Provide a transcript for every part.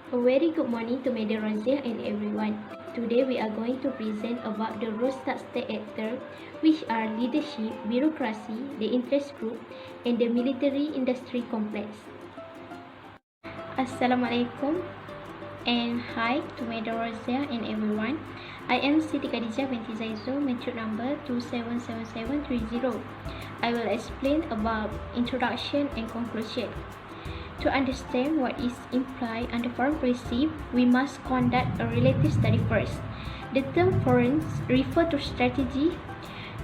A very good morning to Madam Razia and everyone. Today we are going to present about the roles that state actors, which are leadership, bureaucracy, the interest group, and the military industry complex. Assalamualaikum and hi to Madam Razia and everyone. I am Siti Khadijah binti Zaizo, matric number 277730. I will explain about introduction and conclusion. To understand what is implied under foreign policy, we must conduct a relative study first. The term foreign refers to strategy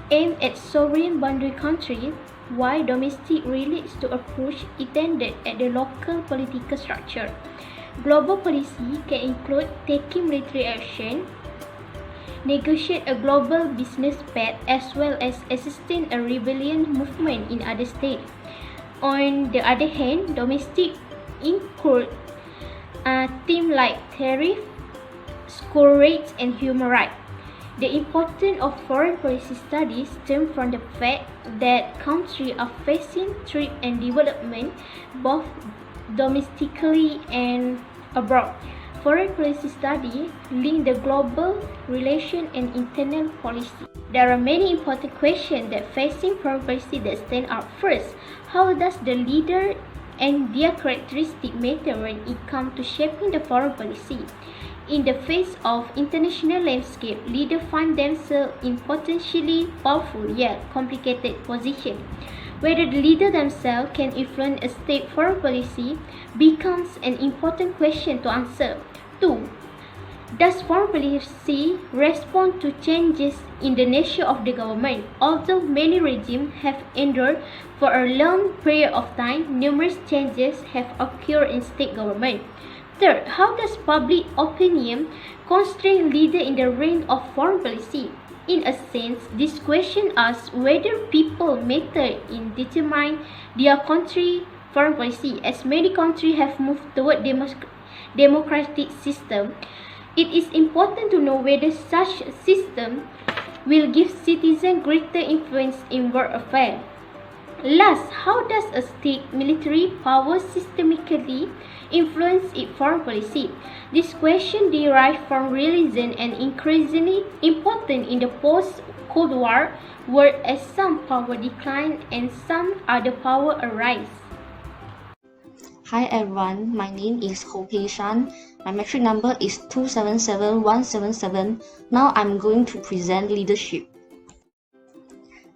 aimed at sovereign boundary countries, while domestic relates to approach intended at the local political structure. Global policy can include taking military action, negotiate a global business pact, as well as assisting a rebellion movement in other states. On the other hand, domestic include themes like tariff, school rates, and human rights. The importance of foreign policy studies stems from the fact that countries are facing threat and development both domestically and abroad. Foreign policy studies link the global relation and internal policy. There are many important questions that facing foreign policy that stand out. First, how does the leader and their characteristics matter when it comes to shaping the foreign policy? In the face of international landscape, leaders find themselves in potentially powerful yet complicated position. Whether the leader themselves can influence a state foreign policy becomes an important question to answer. 2. Does foreign policy respond to changes in the nature of the government? Although many regimes have endured for a long period of time, numerous changes have occurred in state government. Third, how does public opinion constrain leaders in the realm of foreign policy? In a sense, this question asks whether people matter in determining their country's foreign policy. As many countries have moved toward democratic system, it is important to know whether such a system will give citizens greater influence in world affairs. Last, how does a state military power systemically influence its foreign policy? This question derives from realism and increasingly important in the post-Cold War world as some power decline and some other power arise. Hi everyone, my name is Ho Pei Shan. My metric number is 277177. Now I'm going to present leadership.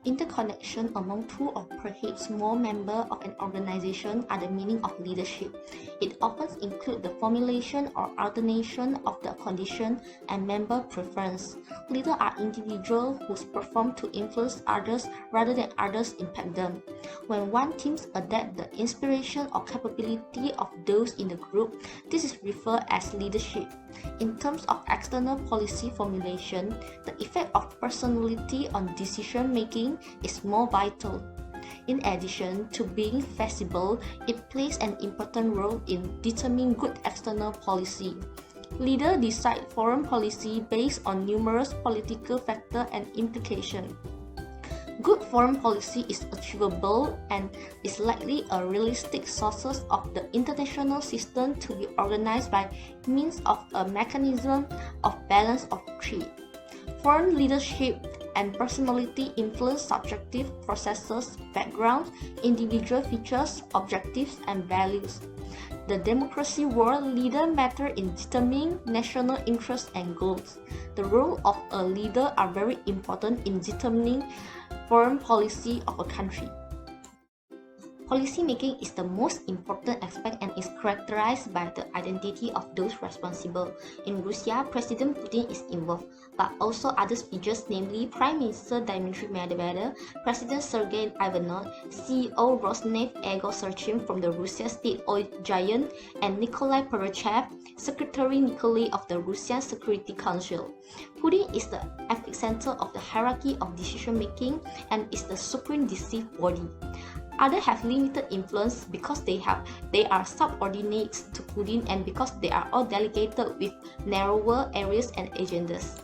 Interconnection among two or perhaps more members of an organization are the meaning of leadership. It often includes the formulation or alternation of the condition and member preference. Leaders are individuals who perform to influence others rather than others impact them. When one team adapts the inspiration or capability of those in the group, this is referred as leadership. In terms of external policy formulation, the effect of personality on decision making is more vital. In addition to being feasible, it plays an important role in determining good external policy. Leaders decide foreign policy based on numerous political factors and implications. Good foreign policy is achievable and is likely a realistic source of the international system to be organized by means of a mechanism of balance of trade. Foreign leadership and personality influence subjective processes, backgrounds, individual features, objectives, and values. The democracy world leaders matter in determining national interests and goals. The role of a leader are very important in determining foreign policy of a country. Policy making is the most important aspect and is characterized by the identity of those responsible. In Russia, President Putin is involved, but also other figures, namely Prime Minister Dmitry Medvedev, President Sergei Ivanov, CEO Rosneft Ego Searching from the Russian state oil giant, and Nikolai Patrushev, Secretary Nikolai of the Russian Security Council. Putin is the epicenter of the hierarchy of decision making and is the supreme decisive body. Others have limited influence because they are subordinate to Putin and because they are all delegated with narrower areas and agendas.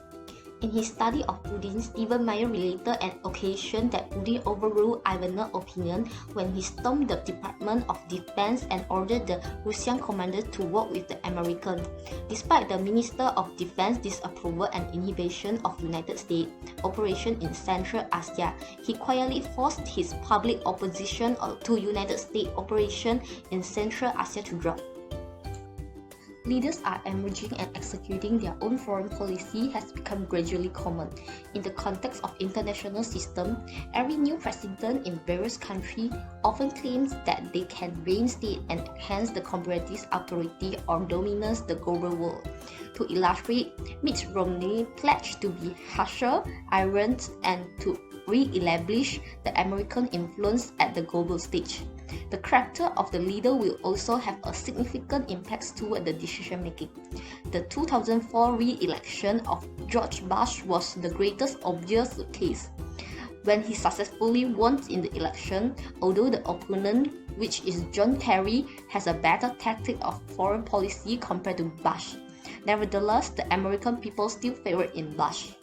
In his study of Putin, Stephen Meyer related an occasion that Putin overruled Ivanov's opinion when he stormed the Department of Defense and ordered the Russian commander to work with the Americans. Despite the Minister of Defense disapproval and inhibition of United States operation in Central Asia, he quietly forced his public opposition to United States operation in Central Asia to drop. Leaders are emerging and executing their own foreign policy has become gradually common. In the context of international system, every new president in various countries often claims that they can reinstate and enhance the comparative authority or dominance the global world. To illustrate, Mitt Romney pledged to be harsher, iron, and to re-establish the American influence at the global stage. The character of the leader will also have a significant impact toward the decision making. The 2004 re-election of George Bush was the greatest obvious case. When he successfully won in the election, although the opponent, which is John Kerry, has a better tactic of foreign policy compared to Bush, nevertheless, the American people still favored in Bush.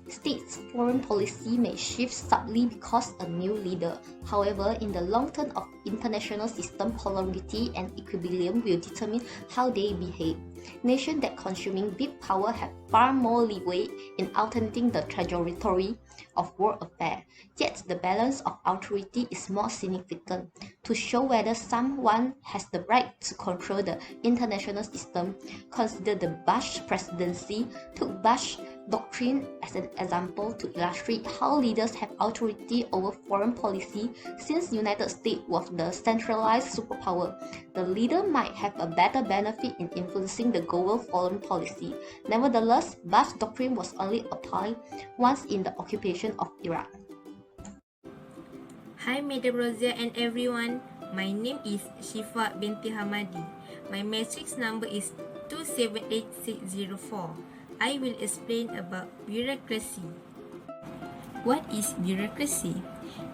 States' foreign policy may shift subtly because a new leader. However, in the long term of international system, polarity and equilibrium will determine how they behave. Nations that consuming big power have far more leeway in alternating the trajectory of world affairs. Yet the balance of authority is more significant. To show whether someone has the right to control the international system, consider the Bush presidency. Took Bush doctrine as an example to illustrate how leaders have authority over foreign policy. Since United States was the centralized superpower, the leader might have a better benefit in influencing the global foreign policy. Nevertheless, Bush doctrine was only applied once in the occupation of Iraq. Hi Madam Rozia and everyone, my name is Shifa binti Hamadi. My matrix number is 278604. I will explain about bureaucracy. What is bureaucracy?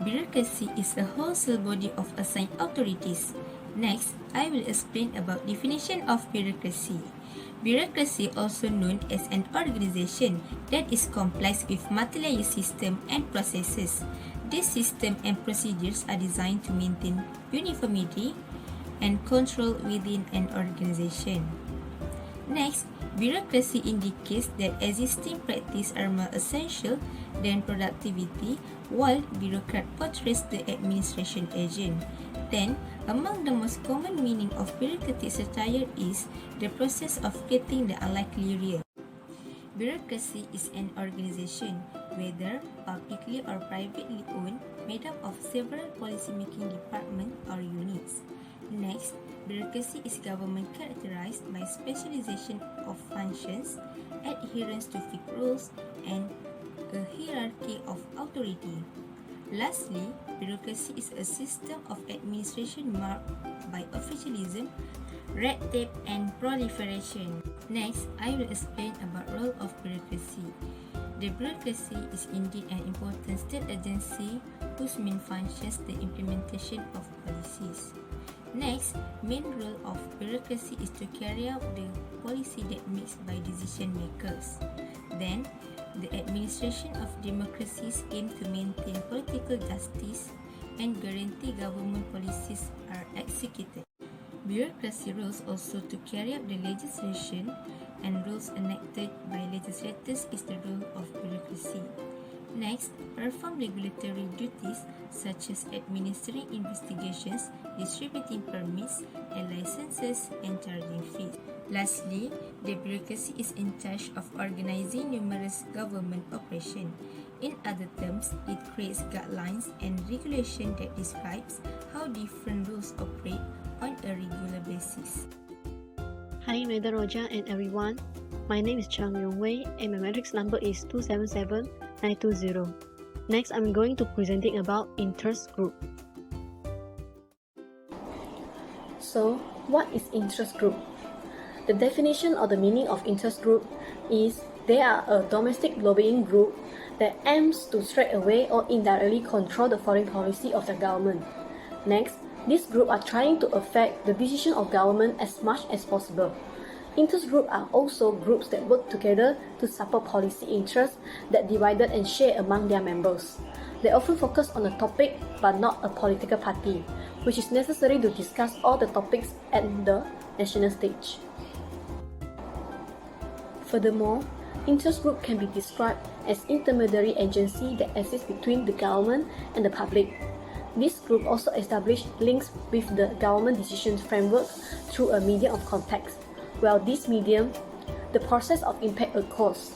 Bureaucracy is a wholesale body of assigned authorities. Next, I will explain about definition of bureaucracy. Bureaucracy, also known as an organization that is complex with multi-layer system and processes. These systems and procedures are designed to maintain uniformity and control within an organization. Next, bureaucracy indicates that existing practices are more essential than productivity, while bureaucrat portrays the administration agent. Then, among the most common meaning of bureaucratic satire is the process of creating the unlikely real. Bureaucracy is an organization, whether publicly or privately owned, made up of several policy-making departments or units. Next, bureaucracy is government characterized by specialization of functions, adherence to fixed rules, and a hierarchy of authority. Lastly, bureaucracy is a system of administration marked by officialism, red tape, and proliferation. Next, I will explain about role of bureaucracy. The bureaucracy is indeed an important state agency whose main function is the implementation of policies. Next, main role of bureaucracy is to carry out the policy that makes by decision makers. Then, the administration of democracies aim to maintain political justice and guarantee government policies are executed. Bureaucracy rules also to carry out the legislation, and rules enacted by legislators is the role of bureaucracy. Next, perform regulatory duties such as administering investigations, distributing permits and licenses, and charging fees. Lastly, the bureaucracy is in charge of organizing numerous government operations. In other terms, it creates guidelines and regulations that describes how different rules operate on a regular basis. Hi, Madam Roja and everyone. My name is Chang Yong Wei and my matrix number is 277920. Next, I'm going to presenting about interest group. So, what is interest group? The definition or the meaning of interest group is they are a domestic lobbying group that aims to straight away or indirectly control the foreign policy of the government. Next, these groups are trying to affect the decision of government as much as possible. Interest groups are also groups that work together to support policy interests that divided and share among their members. They often focus on a topic but not a political party, which is necessary to discuss all the topics at the national stage. Furthermore, interest group can be described as intermediary agency that exists between the government and the public. This group also established links with the government decision framework through a medium of context. While this medium, the process of impact occurs.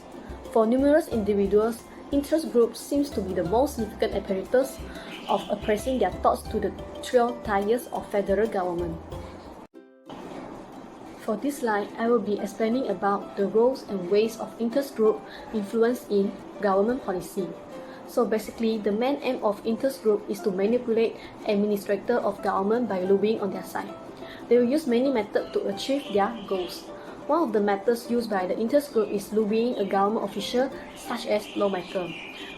For numerous individuals, interest groups seems to be the most significant apparatus of expressing their thoughts to the three tiers of federal government. For this slide, I will be explaining about the roles and ways of interest group influence in government policy. So basically, the main aim of interest group is to manipulate administrators of government by lobbying on their side. They will use many methods to achieve their goals. One of the methods used by the interest group is lobbying a government official such as lawmaker.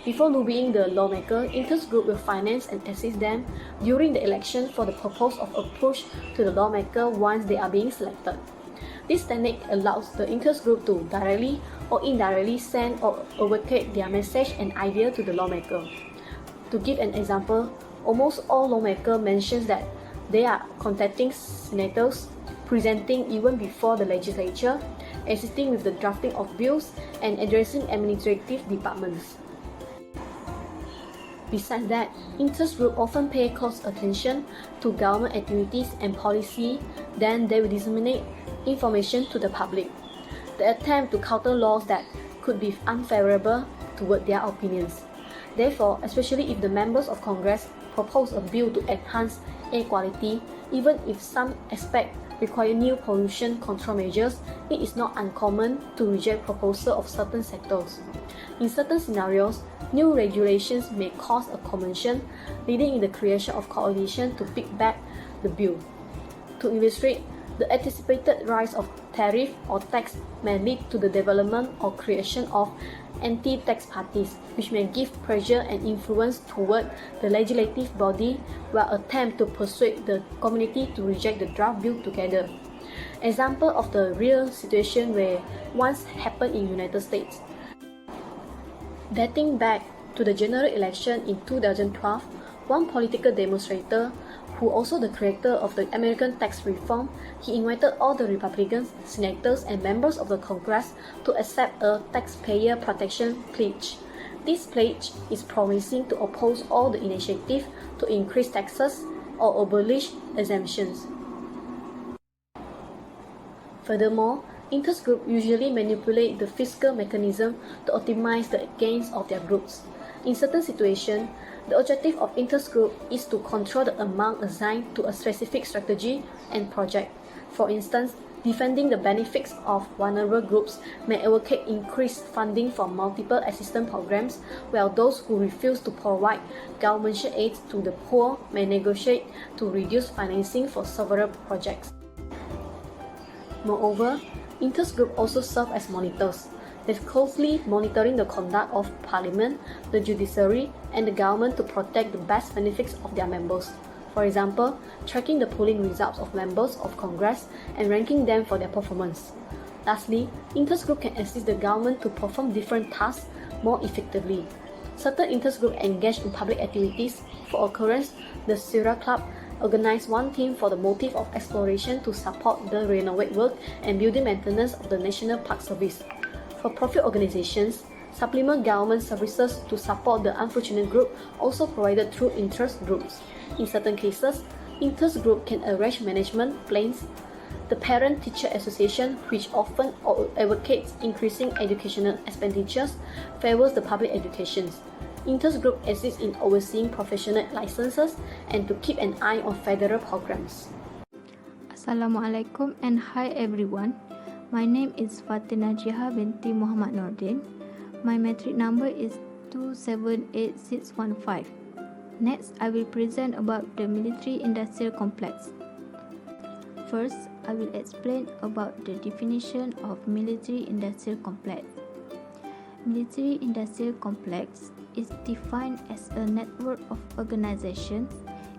Before lobbying the lawmaker, interest group will finance and assist them during the election for the purpose of a push to the lawmaker once they are being selected. This technique allows the interest group to directly or indirectly send or advocate their message and idea to the lawmaker. To give an example, almost all lawmakers mention that they are contacting senators, presenting even before the legislature, assisting with the drafting of bills, and addressing administrative departments. Besides that, interest groups often pay close attention to government activities and policy, then they will disseminate information to the public. They attempt to counter laws that could be unfavorable toward their opinions. Therefore, especially if the members of Congress propose a bill to enhance air quality, even if some aspects require new pollution control measures, it is not uncommon to reject proposals of certain sectors. In certain scenarios, new regulations may cause a convention, leading in the creation of coalition to pick back the bill. To illustrate, the anticipated rise of tariff or tax may lead to the development or creation of anti-tax parties, which may give pressure and influence toward the legislative body while attempt to persuade the community to reject the draft bill together. Example of the real situation where once happened in United States. Dating back to the general election in 2012, one political demonstrator, who also the creator of the American tax reform, he invited all the Republicans, senators, and members of the Congress to accept a taxpayer protection pledge. This pledge is promising to oppose all the initiatives to increase taxes or abolish exemptions. Furthermore, interest groups usually manipulate the fiscal mechanism to optimize the gains of their groups. In certain situations, the objective of interest group is to control the amount assigned to a specific strategy and project. For instance, defending the benefits of vulnerable groups may advocate increased funding for multiple assistance programs, while those who refuse to provide governmental aid to the poor may negotiate to reduce financing for several projects. Moreover, interest groups also serve as monitors. They closely monitoring the conduct of Parliament, the judiciary, and the government to protect the best benefits of their members. For example, tracking the polling results of members of Congress and ranking them for their performance. Lastly, interest groups can assist the government to perform different tasks more effectively. Certain interest groups engage in public activities. For occurrence, the Sierra Club organized one team for the motive of exploration to support the renovate work and building maintenance of the National Park Service. For profit organizations, supplement government services to support the unfortunate group also provided through interest groups. In certain cases, interest group can arrange management plans. The Parent-Teacher Association, which often advocates increasing educational expenditures, favors the public education. Interest group assists in overseeing professional licenses and to keep an eye on federal programs. Assalamualaikum and hi everyone. My name is Fatina Jiha binti Muhammad Nordin. My metric number is 278615. Next, I will present about the military-industrial complex. First, I will explain about the definition of military-industrial complex. Military-industrial complex is defined as a network of organizations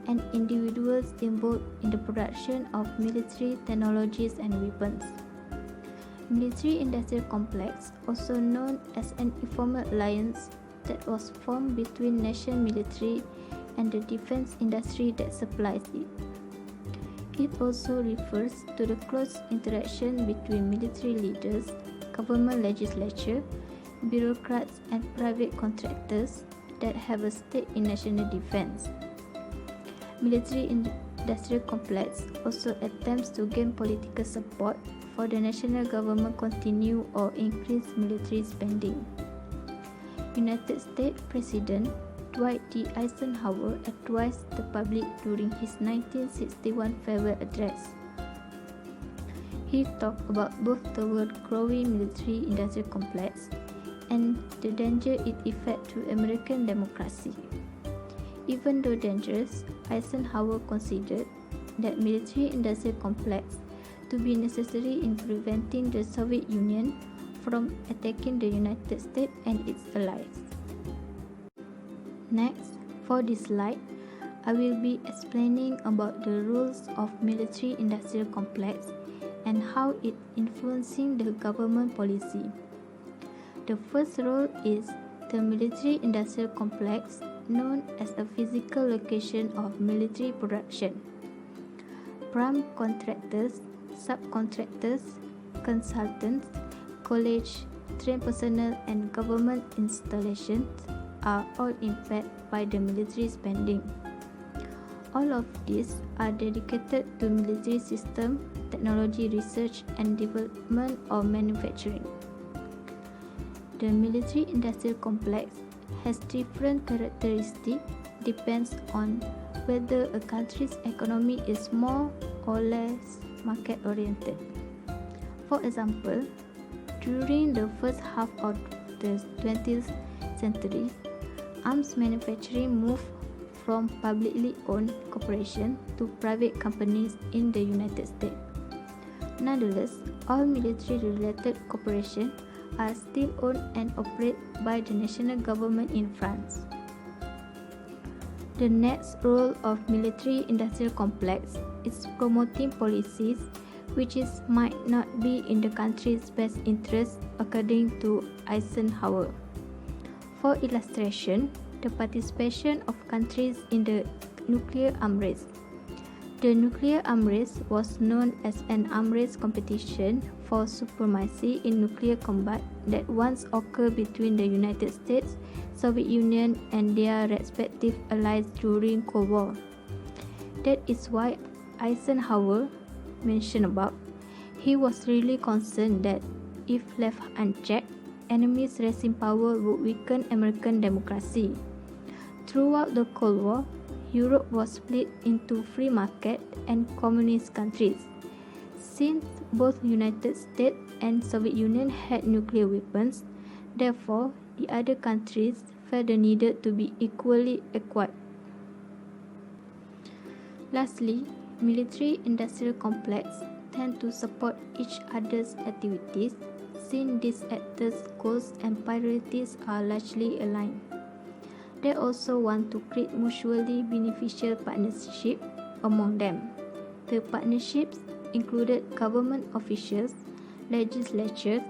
and individuals involved in the production of military technologies and weapons. Military-industrial complex, also known as an informal alliance that was formed between national military and the defense industry that supplies it. It also refers to the close interaction between military leaders, government legislature, bureaucrats, and private contractors that have a stake in national defense. Military-industrial complex also attempts to gain political support for the national government continue or increase military spending. United States President Dwight D. Eisenhower advised the public during his 1961 farewell address. He talked about both the growing military-industrial complex and the danger it effects to American democracy. Even though dangerous, Eisenhower considered that military-industrial complex to be necessary in preventing the Soviet Union from attacking the United States and its allies. Next, for this slide, I will be explaining about the rules of military-industrial complex and how it influencing the government policy. The first rule is the military-industrial complex, known as a physical location of military production. Prime contractors, subcontractors, consultants, college, trained personnel, and government installations are all impacted by the military spending. All of these are dedicated to military system, technology research and development or manufacturing. The military-industrial complex has different characteristics depends on whether a country's economy is more or less market-oriented. For example, during the first half of the 20th century, arms manufacturing moved from publicly owned corporations to private companies in the United States. Nonetheless, all military-related corporations are still owned and operated by the national government in France. The next role of military-industrial complex is promoting policies which might not be in the country's best interest according to Eisenhower. For illustration, the participation of countries in the nuclear arms race. The nuclear arms race was known as an arms race competition for supremacy in nuclear combat that once occurred between the United States, Soviet Union, and their respective allies during Cold War. That is why Eisenhower mentioned above. He was really concerned that if left unchecked, enemies' racing power would weaken American democracy. Throughout the Cold War, Europe was split into free market and communist countries. Since both United States and Soviet Union had nuclear weapons, therefore the other countries felt the needed to be equally equipped. Lastly, military-industrial complex tend to support each other's activities since these actors' goals and priorities are largely aligned. They also want to create mutually beneficial partnerships among them. The partnerships included government officials, legislatures,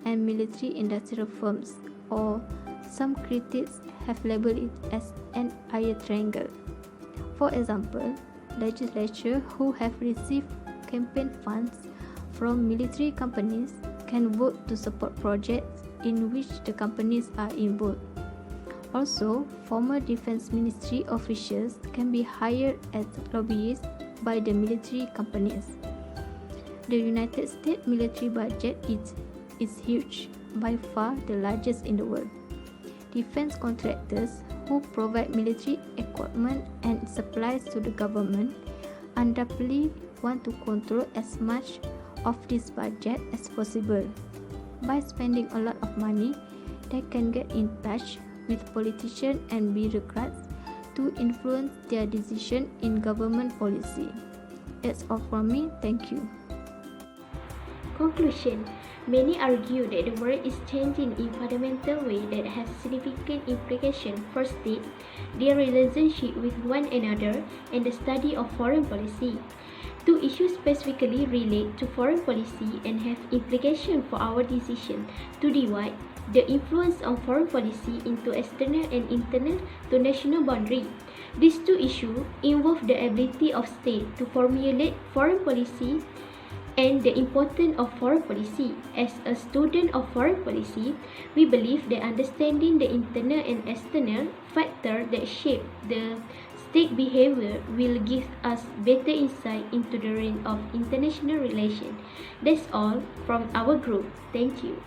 and military-industrial firms, or some critics have labeled it as an iron triangle. For example, legislatures who have received campaign funds from military companies can vote to support projects in which the companies are involved. Also, former Defense Ministry officials can be hired as lobbyists by the military companies. The United States military budget is huge, by far the largest in the world. Defense contractors who provide military equipment and supplies to the government undoubtedly want to control as much of this budget as possible. By spending a lot of money, they can get in touch with politicians and bureaucrats to influence their decision in government policy. That's all from me. Thank you. Conclusion. Many argue that the world is changing in fundamental way that has significant implications for states, their relationship with one another, and the study of foreign policy. Two issues specifically relate to foreign policy and have implications for our decision to divide the influence of foreign policy into external and internal to national boundary. These two issues involve the ability of state to formulate foreign policy and the importance of foreign policy. As a student of foreign policy, we believe that understanding the internal and external factors that shape the state behavior will give us better insight into the range of international relations. That's all from our group. Thank you.